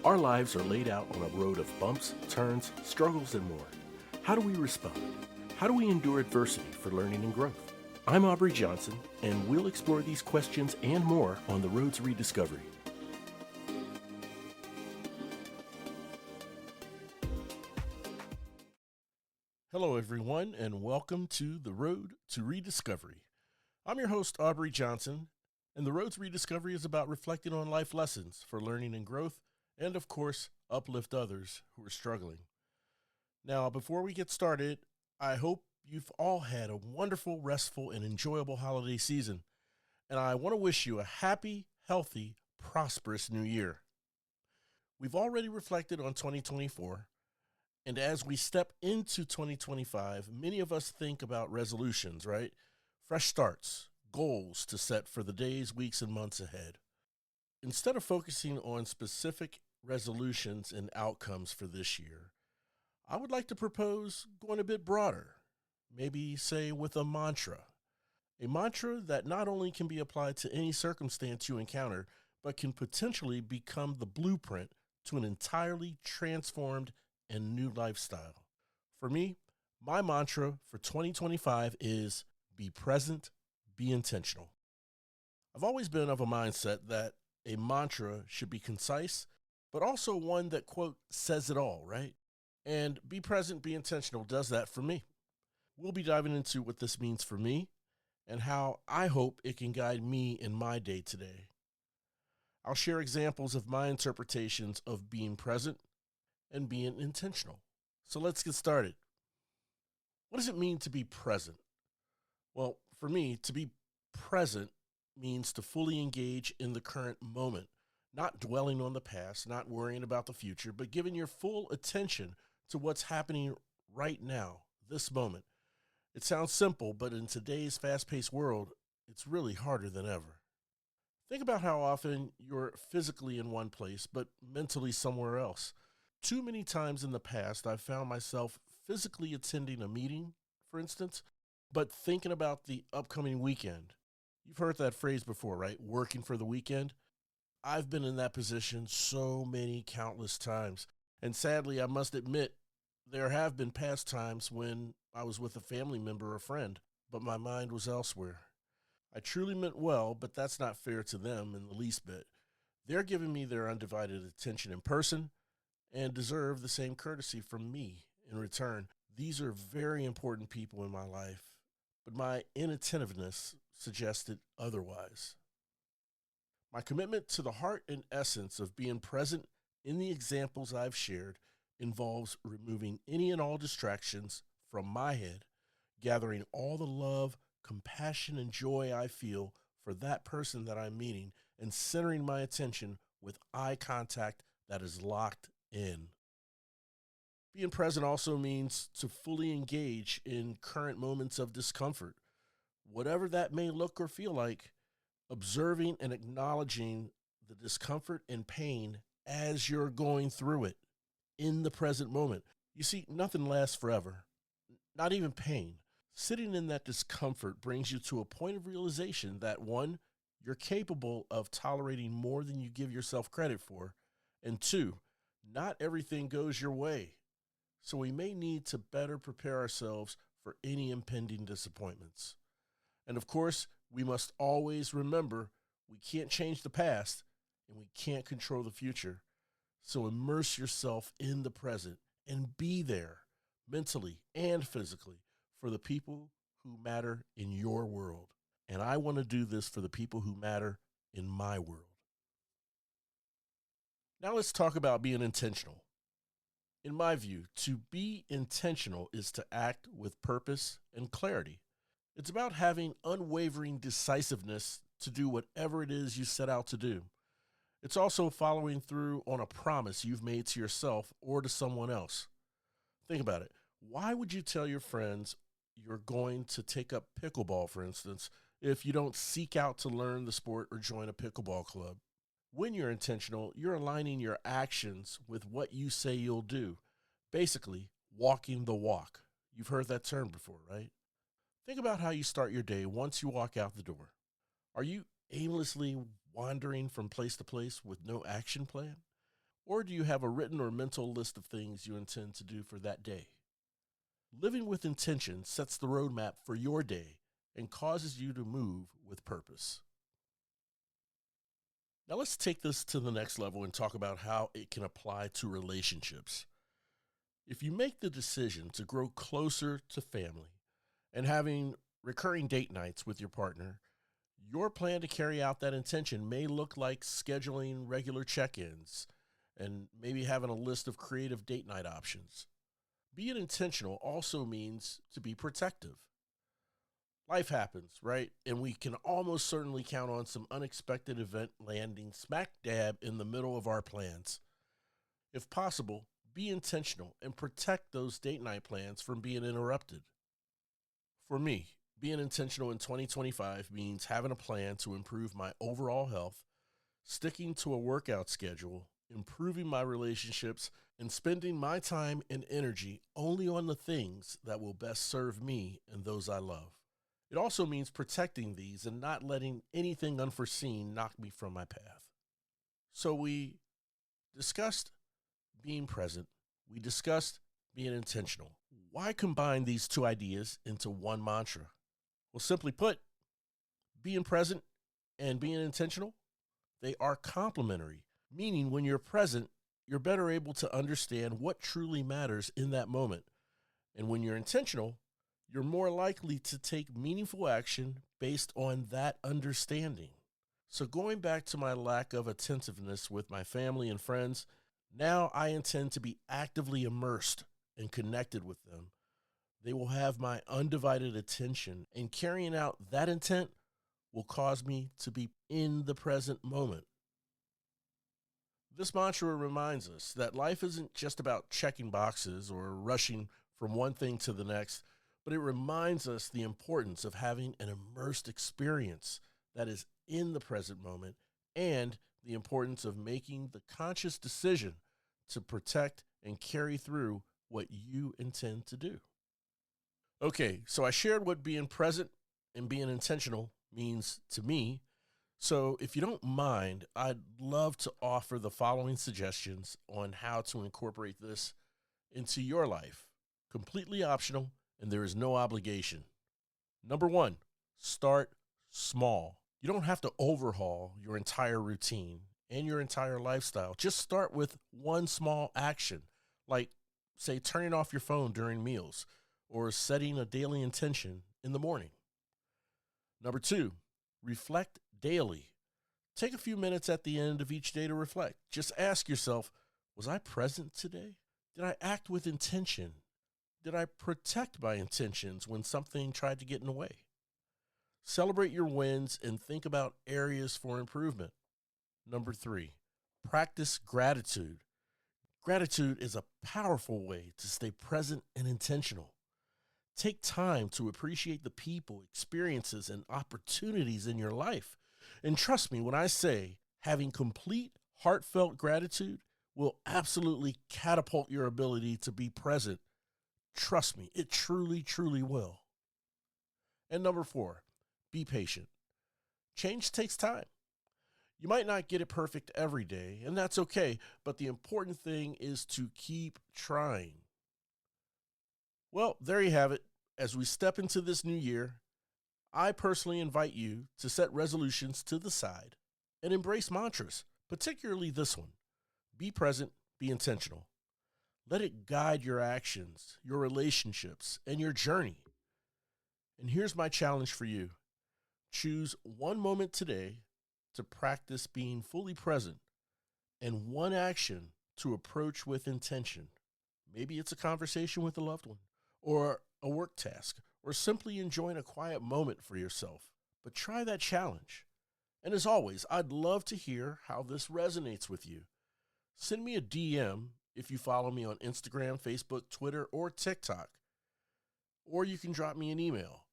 Our lives are laid out on a road of bumps, turns, struggles, and more. How do we respond? How do we endure adversity for learning and growth? I'm Aubrey Johnson, and we'll explore these questions and more on the Road to Rediscovery. Hello, everyone, and welcome to the Road to Rediscovery. I'm your host, Aubrey Johnson, and the Road to Rediscovery is about reflecting on life lessons for learning and growth, and of course, uplift others who are struggling. Now, before we get started, I hope you've all had a wonderful, restful, and enjoyable holiday season, and I want to wish you a happy, healthy, prosperous new year. We've already reflected on 2024, and as we step into 2025, many of us think about resolutions, right? Fresh starts, goals to set for the days, weeks, and months ahead. Instead of focusing on specific resolutions and outcomes for this year, I would like to propose going a bit broader, maybe say with a mantra. A mantra that not only can be applied to any circumstance you encounter, but can potentially become the blueprint to an entirely transformed and new lifestyle. For me, my mantra for 2025 is be present, be intentional. I've always been of a mindset that a mantra should be concise, but also one that, quote, says it all, right? And be present, be intentional does that for me. We'll be diving into what this means for me and how I hope it can guide me in my day today. I'll share examples of my interpretations of being present and being intentional. So let's get started. What does it mean to be present? Well, for me, to be present means to fully engage in the current moment, not dwelling on the past, not worrying about the future, but giving your full attention to what's happening right now, this moment. It sounds simple, but in today's fast-paced world, it's really harder than ever. Think about how often you're physically in one place, but mentally somewhere else. Too many times in the past, I've found myself physically attending a meeting, for instance, but thinking about the upcoming weekend. You've heard that phrase before, right? Working for the weekend. I've been in that position so many countless times. And sadly, I must admit, there have been past times when I was with a family member or friend, but my mind was elsewhere. I truly meant well, but that's not fair to them in the least bit. They're giving me their undivided attention in person and deserve the same courtesy from me in return. These are very important people in my life, but my inattentiveness suggested otherwise. My commitment to the heart and essence of being present in the examples I've shared involves removing any and all distractions from my head, gathering all the love, compassion, and joy I feel for that person that I'm meeting, and centering my attention with eye contact that is locked in. Being present also means to fully engage in current moments of discomfort, whatever that may look or feel like, observing and acknowledging the discomfort and pain as you're going through it in the present moment. You see, nothing lasts forever, not even pain. Sitting in that discomfort brings you to a point of realization that one, you're capable of tolerating more than you give yourself credit for, and two, not everything goes your way. So we may need to better prepare ourselves for any impending disappointments. And of course, we must always remember we can't change the past and we can't control the future. So immerse yourself in the present and be there mentally and physically for the people who matter in your world. And I want to do this for the people who matter in my world. Now let's talk about being intentional. In my view, to be intentional is to act with purpose and clarity. It's about having unwavering decisiveness to do whatever it is you set out to do. It's also following through on a promise you've made to yourself or to someone else. Think about it. Why would you tell your friends you're going to take up pickleball, for instance, if you don't seek out to learn the sport or join a pickleball club? When you're intentional, you're aligning your actions with what you say you'll do. Basically, walking the walk. You've heard that term before, right? Think about how you start your day once you walk out the door. Are you aimlessly wandering from place to place with no action plan? Or do you have a written or mental list of things you intend to do for that day? Living with intention sets the roadmap for your day and causes you to move with purpose. Now, let's take this to the next level and talk about how it can apply to relationships. If you make the decision to grow closer to family and having recurring date nights with your partner, your plan to carry out that intention may look like scheduling regular check ins and maybe having a list of creative date night options. Being intentional also means to be protective. Life happens, right? And we can almost certainly count on some unexpected event landing smack dab in the middle of our plans. If possible, be intentional and protect those date night plans from being interrupted. For me, being intentional in 2025 means having a plan to improve my overall health, sticking to a workout schedule, improving my relationships, and spending my time and energy only on the things that will best serve me and those I love. It also means protecting these and not letting anything unforeseen knock me from my path. So we discussed being present. We discussed being intentional. Why combine these two ideas into one mantra? Well, simply put, being present and being intentional, they are complementary, meaning when you're present, you're better able to understand what truly matters in that moment. And when you're intentional, you're more likely to take meaningful action based on that understanding. So going back to my lack of attentiveness with my family and friends, now I intend to be actively immersed and connected with them. They will have my undivided attention, and carrying out that intent will cause me to be in the present moment. This mantra reminds us that life isn't just about checking boxes or rushing from one thing to the next, but it reminds us the importance of having an immersed experience that is in the present moment and the importance of making the conscious decision to protect and carry through what you intend to do. Okay, so I shared what being present and being intentional means to me. So if you don't mind, I'd love to offer the following suggestions on how to incorporate this into your life. Completely optional, and there is no obligation. Number one, start small. You don't have to overhaul your entire routine and your entire lifestyle. Just start with one small action, like, say, turning off your phone during meals or setting a daily intention in the morning. Number two, reflect daily. Take a few minutes at the end of each day to reflect. Just ask yourself, was I present today? Did I act with intention? Did I protect my intentions when something tried to get in the way? Celebrate your wins and think about areas for improvement. Number three, practice gratitude. Gratitude is a powerful way to stay present and intentional. Take time to appreciate the people, experiences, and opportunities in your life. And trust me when I say having complete, heartfelt gratitude will absolutely catapult your ability to be present. Trust me, it truly, truly will. And number four, be patient. Change takes time. You might not get it perfect every day, and that's okay, but the important thing is to keep trying. Well, there you have it. As we step into this new year, I personally invite you to set resolutions to the side and embrace mantras, particularly this one. Be present, be intentional. Let it guide your actions, your relationships, and your journey. And here's my challenge for you. Choose one moment today to practice being fully present and one action to approach with intention. Maybe it's a conversation with a loved one or a work task or simply enjoying a quiet moment for yourself. But try that challenge. And as always, I'd love to hear how this resonates with you. Send me a DM if you follow me on Instagram, Facebook, Twitter, or TikTok. Or you can drop me an email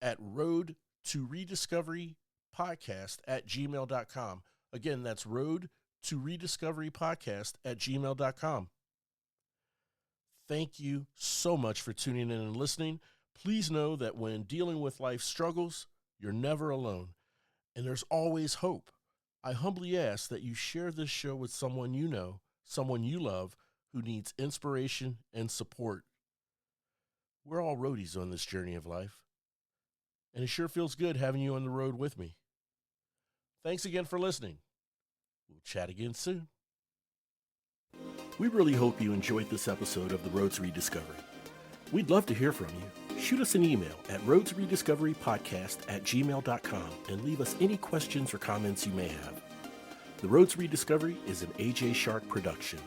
at roadtorediscoverypodcast@gmail.com. Again, that's roadtorediscoverypodcast@gmail.com. Thank you so much for tuning in and listening. Please know that when dealing with life's struggles, you're never alone, and there's always hope. I humbly ask that you share this show with someone you know someone you love who needs inspiration and support. We're all roadies on this journey of life, and it sure feels good having you on the road with me. Thanks again for listening. We'll chat again soon. We really hope you enjoyed this episode of the Roads Rediscovery. We'd love to hear from you. Shoot us an email at roadsrediscoverypodcast@gmail.com and leave us any questions or comments you may have. The Roads Rediscovery is an AJ Shark production.